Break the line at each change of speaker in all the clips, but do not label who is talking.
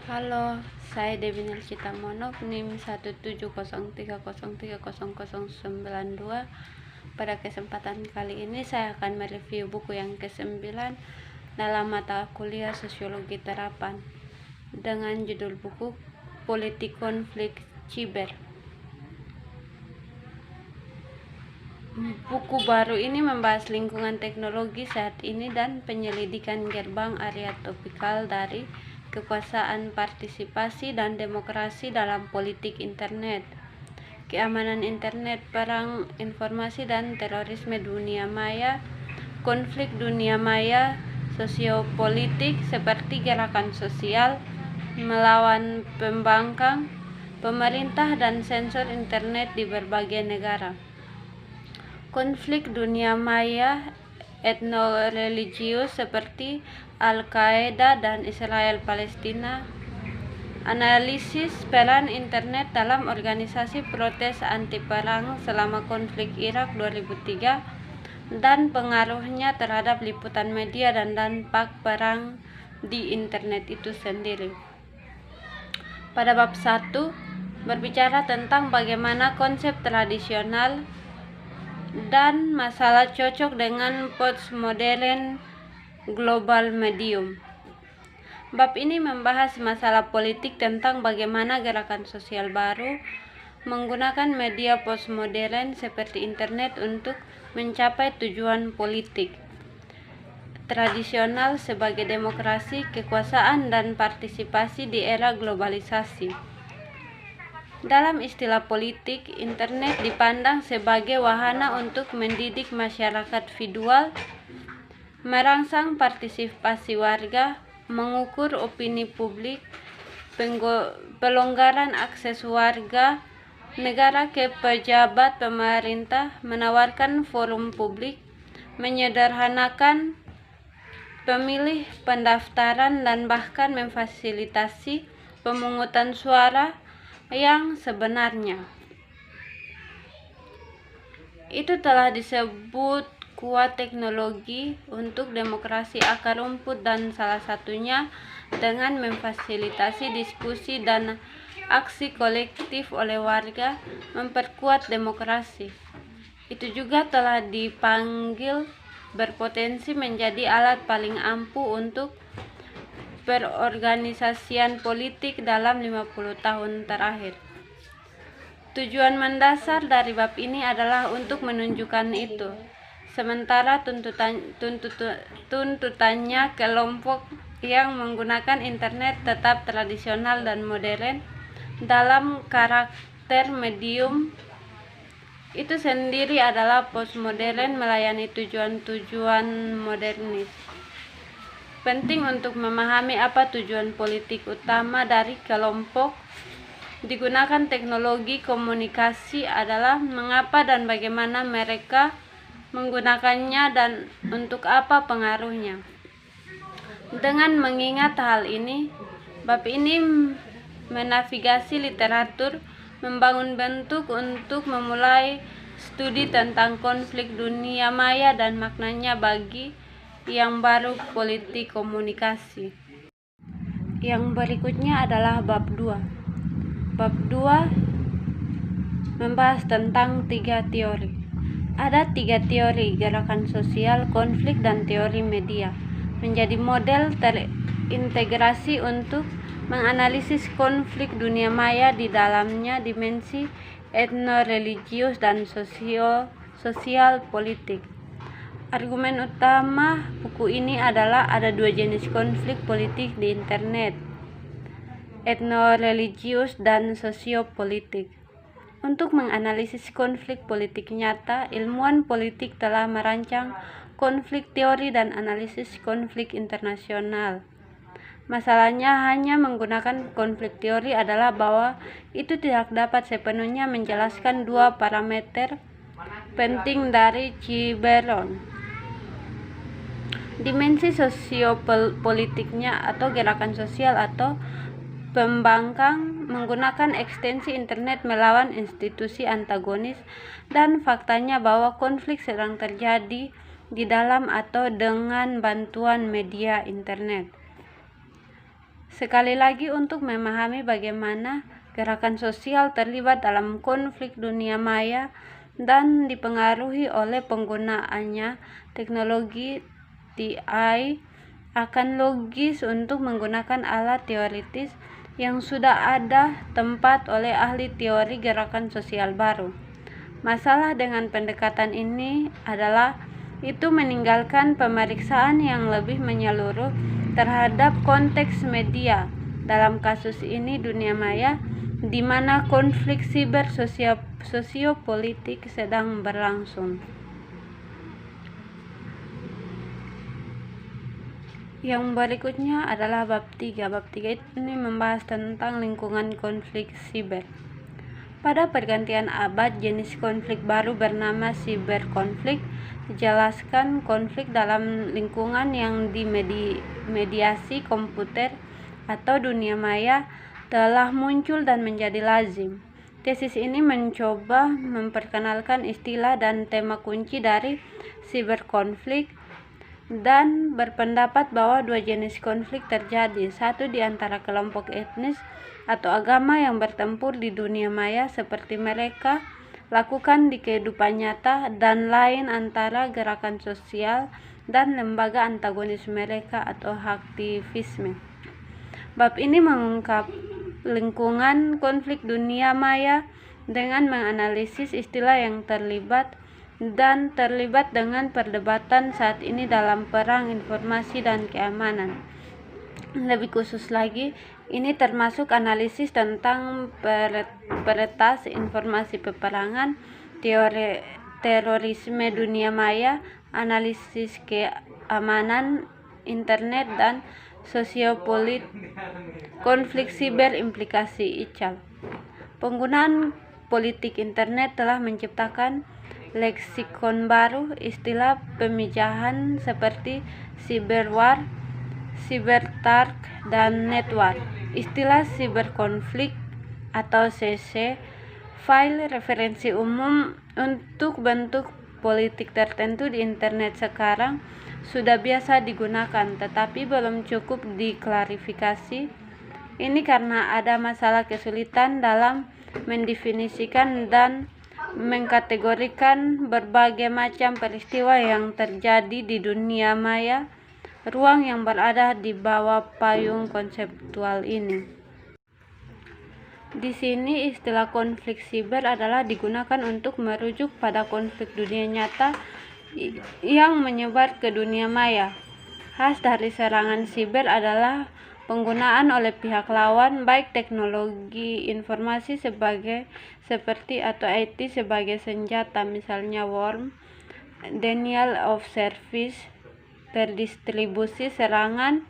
Halo, saya Dewi Nelcita Monok, NIM 17030303092. Pada kesempatan kali ini saya akan mereview buku yang ke-9 dalam mata kuliah Sosiologi Terapan dengan judul buku Politik Konflik Siber. Buku baru ini membahas lingkungan teknologi saat ini dan penyelidikan gerbang area topikal dari kekuasaan, partisipasi, dan demokrasi dalam politik internet, keamanan internet, perang informasi dan terorisme dunia maya, konflik dunia maya, sosiopolitik seperti gerakan sosial melawan pembangkang, pemerintah dan sensor internet di berbagai negara. Konflik dunia maya etno-religius seperti Al-Qaeda dan Israel-Palestina, analisis peran internet dalam organisasi protes anti-perang selama konflik Irak 2003, dan pengaruhnya terhadap liputan media dan dampak perang di internet itu sendiri. Pada bab 1, berbicara tentang bagaimana konsep tradisional dan masalah cocok dengan postmodern global medium. Bab ini membahas masalah politik tentang bagaimana gerakan sosial baru menggunakan media postmodern seperti internet untuk mencapai tujuan politik tradisional sebagai demokrasi, kekuasaan, dan partisipasi di era globalisasi. Dalam istilah politik, internet dipandang sebagai wahana untuk mendidik masyarakat visual, merangsang partisipasi warga, mengukur opini publik, pelonggaran akses warga negara ke pejabat pemerintah, menawarkan forum publik, menyederhanakan pemilih pendaftaran, dan bahkan memfasilitasi pemungutan suara yang sebenarnya. Itu telah disebut kuat teknologi untuk demokrasi akar rumput, dan salah satunya dengan memfasilitasi diskusi dan aksi kolektif oleh warga memperkuat demokrasi. Itu juga telah dipanggil berpotensi menjadi alat paling ampuh untuk perorganisasian politik dalam 50 tahun terakhir. Tujuan mendasar dari bab ini adalah untuk menunjukkan itu. Sementara tuntutannya kelompok yang menggunakan internet tetap tradisional dan modern dalam karakter medium itu sendiri adalah postmodern melayani tujuan-tujuan modernis. Penting untuk memahami apa tujuan politik utama dari kelompok digunakan teknologi komunikasi adalah mengapa dan bagaimana mereka menggunakannya dan untuk apa pengaruhnya. Dengan mengingat hal ini, bab ini menavigasi literatur, membangun bentuk untuk memulai studi tentang konflik dunia maya dan maknanya bagi yang baru politik komunikasi. Yang berikutnya adalah bab 2. Bab 2 membahas tentang 3 teori. Ada 3 teori: gerakan sosial, konflik, dan teori media. Menjadi model terintegrasi untuk menganalisis konflik dunia maya di dalamnya dimensi etno-religius dan sosial politik. Argumen utama buku ini adalah ada 2 jenis konflik politik di internet, etno-religius dan sosiopolitik. Untuk menganalisis konflik politik nyata, ilmuwan politik telah merancang konflik teori dan analisis konflik internasional. Masalahnya hanya menggunakan konflik teori adalah bahwa itu tidak dapat sepenuhnya menjelaskan 2 parameter penting dari Ciberon. Dimensi sosiopolitiknya atau gerakan sosial atau pembangkang menggunakan ekstensi internet melawan institusi antagonis, dan faktanya bahwa konflik sedang terjadi di dalam atau dengan bantuan media internet. Sekali lagi, untuk memahami bagaimana gerakan sosial terlibat dalam konflik dunia maya dan dipengaruhi oleh penggunaannya teknologi TI, akan logis untuk menggunakan alat teoritis yang sudah ada tempat oleh ahli teori gerakan sosial baru. Masalah dengan pendekatan ini adalah itu meninggalkan pemeriksaan yang lebih menyeluruh terhadap konteks media, dalam kasus ini dunia maya, di mana konflik siber sosiopolitik sedang berlangsung. Yang berikutnya adalah bab 3. Bab 3 ini membahas tentang lingkungan konflik siber. Pada pergantian abad, jenis konflik baru bernama siberkonflik dijelaskan konflik dalam lingkungan yang dimediasi komputer atau dunia maya telah muncul dan menjadi lazim. Tesis ini mencoba memperkenalkan istilah dan tema kunci dari siberkonflik dan berpendapat bahwa dua jenis konflik terjadi, satu di antara kelompok etnis atau agama yang bertempur di dunia maya seperti mereka lakukan di kehidupan nyata, dan lain antara gerakan sosial dan lembaga antagonis mereka atau aktivisme. Bab ini mengungkap lingkungan konflik dunia maya dengan menganalisis istilah yang terlibat dengan perdebatan saat ini dalam perang informasi dan keamanan. Lebih khusus lagi, ini termasuk analisis tentang peretas informasi peperangan, teori terorisme dunia maya, analisis keamanan internet, dan konflik siber implikasi ICAL. Penggunaan politik internet telah menciptakan leksikon baru, istilah pemijahan seperti cyberwar, cybertark, dan netwar. Istilah siberkonflik atau CC, file referensi umum untuk bentuk politik tertentu di internet sekarang sudah biasa digunakan, tetapi belum cukup diklarifikasi. Ini karena ada masalah kesulitan dalam mendefinisikan dan mengkategorikan berbagai macam peristiwa yang terjadi di dunia maya, ruang yang berada di bawah payung konseptual ini. Di sini istilah konflik siber adalah digunakan untuk merujuk pada konflik dunia nyata yang menyebar ke dunia maya. Khas dari serangan siber adalah penggunaan oleh pihak lawan baik teknologi informasi seperti atau IT sebagai senjata, misalnya worm, denial of service, terdistribusi serangan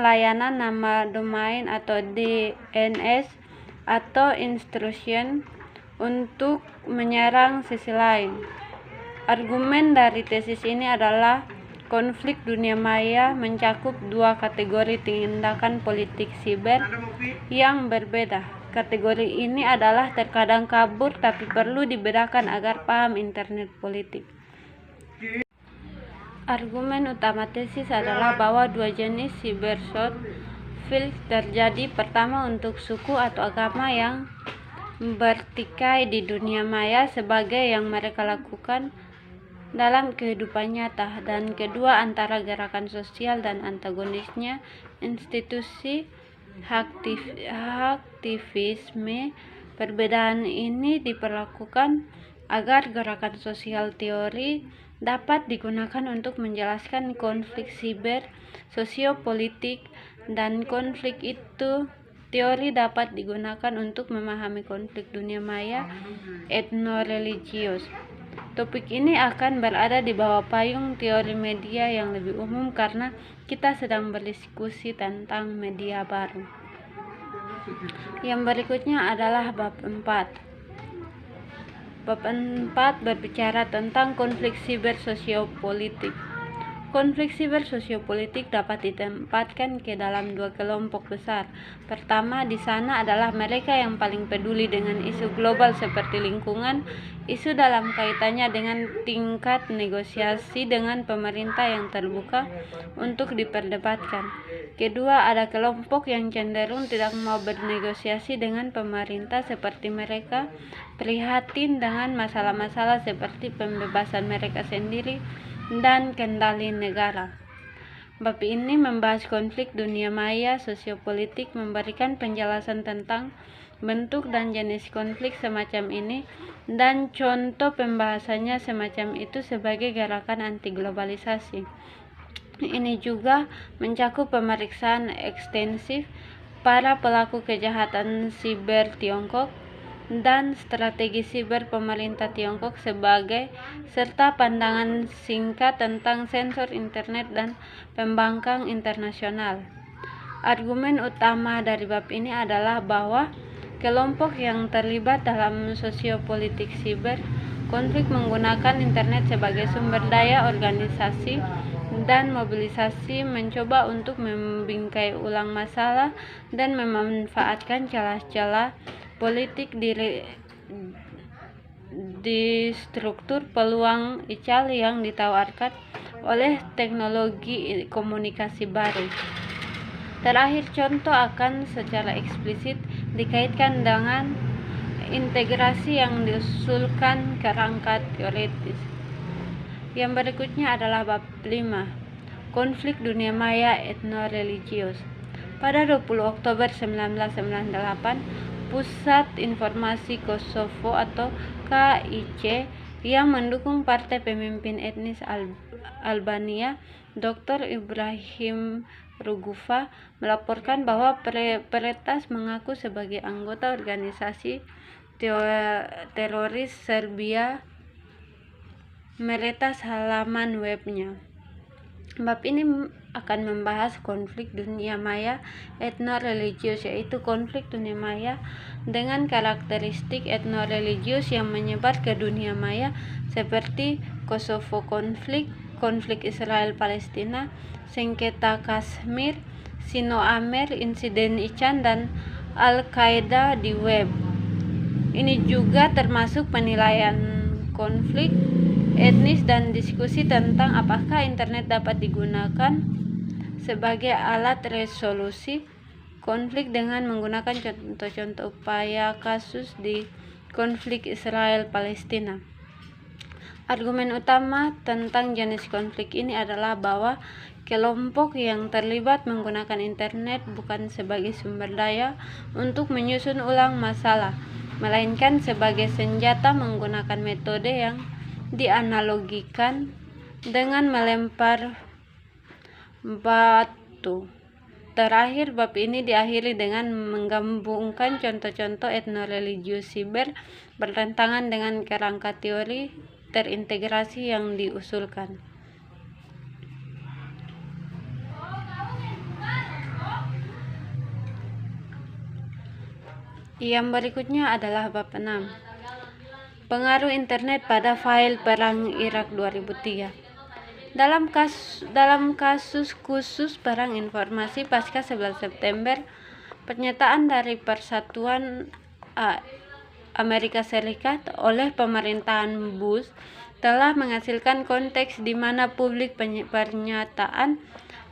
layanan nama domain atau DNS, atau intrusion untuk menyerang sisi lain. Argumen dari tesis ini adalah konflik dunia maya mencakup dua kategori tindakan politik siber yang berbeda. Kategori ini adalah terkadang kabur tapi perlu dibedakan agar paham internet politik. Argumen utama tesis adalah bahwa dua jenis siberkonflik terjadi. Pertama, untuk suku atau agama yang bertikai di dunia maya sebagai yang mereka lakukan dalam kehidupan nyata, dan kedua antara gerakan sosial dan antagonisnya, institusi aktivisme. Perbedaan ini diperlakukan agar gerakan sosial teori dapat digunakan untuk menjelaskan konflik siber sosiopolitik, dan konflik itu teori dapat digunakan untuk memahami konflik dunia maya etnoreligius. Topik ini akan berada di bawah payung teori media yang lebih umum karena kita sedang berdiskusi tentang media baru. Yang berikutnya adalah bab 4. Bab 4 berbicara tentang konflik siber sosiopolitik. Konflik siber sosiopolitik dapat ditempatkan ke dalam dua kelompok besar. Pertama, di sana adalah mereka yang paling peduli dengan isu global seperti lingkungan, isu dalam kaitannya dengan tingkat negosiasi dengan pemerintah yang terbuka untuk diperdebatkan. Kedua, ada kelompok yang cenderung tidak mau bernegosiasi dengan pemerintah seperti mereka prihatin dengan masalah-masalah seperti pembebasan mereka sendiri dan kendali negara. Bab ini membahas konflik dunia maya sosiopolitik, memberikan penjelasan tentang bentuk dan jenis konflik semacam ini dan contoh pembahasannya semacam itu sebagai gerakan anti globalisasi. Ini juga mencakup pemeriksaan ekstensif para pelaku kejahatan siber Tiongkok dan strategi siber pemerintah Tiongkok serta pandangan singkat tentang sensor internet dan pembangkang internasional. Argumen utama dari bab ini adalah bahwa kelompok yang terlibat dalam sosiopolitik siber konflik menggunakan internet sebagai sumber daya organisasi dan mobilisasi, mencoba untuk membingkai ulang masalah dan memanfaatkan celah-celah politik di struktur peluang ical yang ditawarkan oleh teknologi komunikasi baru. Terakhir, contoh akan secara eksplisit dikaitkan dengan integrasi yang diusulkan kerangka teoritis. Yang berikutnya adalah bab 5, konflik dunia maya etno-religius. Pada 20 Oktober 1998, Pusat Informasi Kosovo atau KIC yang mendukung Partai Pemimpin Etnis Albania, Dr. Ibrahim Rugova, melaporkan bahwa peretas mengaku sebagai anggota organisasi teroris Serbia meretas halaman webnya. Bab ini akan membahas konflik dunia maya etno-religius, yaitu konflik dunia maya dengan karakteristik etno-religius yang menyebar ke dunia maya seperti Kosovo konflik Israel-Palestina, sengketa Kashmir, Sino-Amer, insiden Ican, dan Al-Qaeda di web. Ini juga termasuk penilaian konflik etnis dan diskusi tentang apakah internet dapat digunakan sebagai alat resolusi konflik dengan menggunakan contoh-contoh upaya kasus di konflik Israel-Palestina. Argumen utama tentang jenis konflik ini adalah bahwa kelompok yang terlibat menggunakan internet bukan sebagai sumber daya untuk menyusun ulang masalah, melainkan sebagai senjata menggunakan metode yang dianalogikan dengan melempar batu. Terakhir, bab ini diakhiri dengan menggabungkan contoh-contoh etno-religius siber bertentangan dengan kerangka teori terintegrasi yang diusulkan. Yang berikutnya adalah bab 6. Pengaruh internet pada file perang Irak 2003. Dalam kasus khusus perang informasi pasca 11 September, pernyataan dari Persatuan Amerika Serikat oleh pemerintahan Bush telah menghasilkan konteks di mana publik pernyataan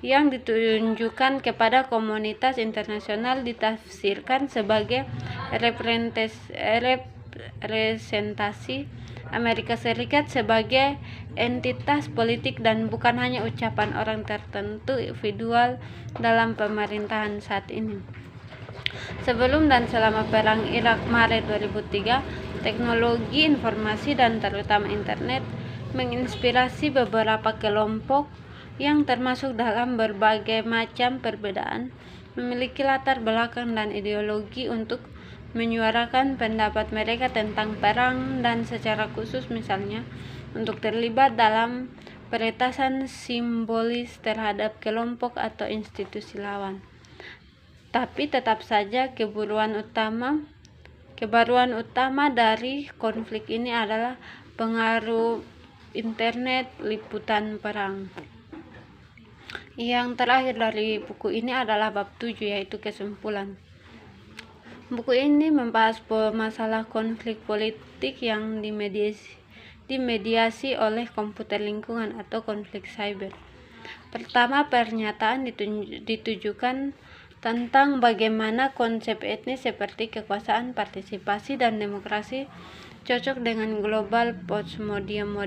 yang ditunjukkan kepada komunitas internasional ditafsirkan sebagai representasi Amerika Serikat sebagai entitas politik dan bukan hanya ucapan orang tertentu individual dalam pemerintahan saat ini. Sebelum dan selama perang Irak Maret 2003, teknologi informasi dan terutama internet menginspirasi beberapa kelompok yang termasuk dalam berbagai macam perbedaan, memiliki latar belakang dan ideologi untuk menyuarakan pendapat mereka tentang perang dan secara khusus misalnya untuk terlibat dalam peretasan simbolis terhadap kelompok atau institusi lawan. Tapi tetap saja kebaruan utama dari konflik ini adalah pengaruh internet liputan perang. Yang terakhir dari buku ini adalah bab 7, yaitu kesimpulan. Buku ini membahas masalah konflik politik yang dimediasi oleh komputer lingkungan atau konflik cyber. Pertama, pernyataan ditujukan tentang bagaimana konsep etnis seperti kekuasaan, partisipasi, dan demokrasi cocok dengan global postmodern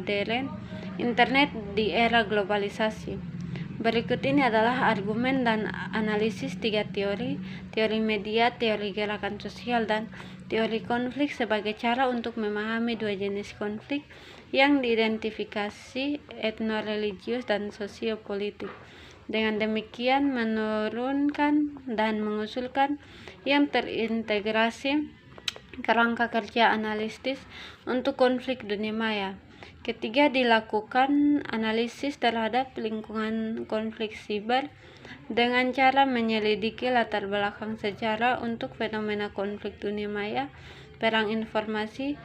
internet di era globalisasi. Berikut ini adalah argumen dan analisis 3 teori media, teori gerakan sosial, dan teori konflik sebagai cara untuk memahami 2 jenis konflik yang diidentifikasi etnoreligius dan sosiopolitik. Dengan demikian menurunkan dan mengusulkan yang terintegrasi kerangka kerja analitis untuk konflik dunia maya. Ketiga, dilakukan analisis terhadap lingkungan konflik siber dengan cara menyelidiki latar belakang sejarah untuk fenomena konflik dunia maya, perang informasi,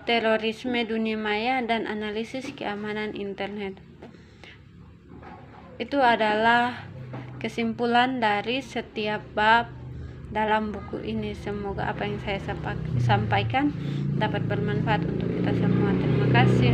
terorisme dunia maya, dan analisis keamanan internet. Itu adalah kesimpulan dari setiap bab dalam buku ini. Semoga apa yang saya sampaikan dapat bermanfaat untuk kita semua. Terima kasih.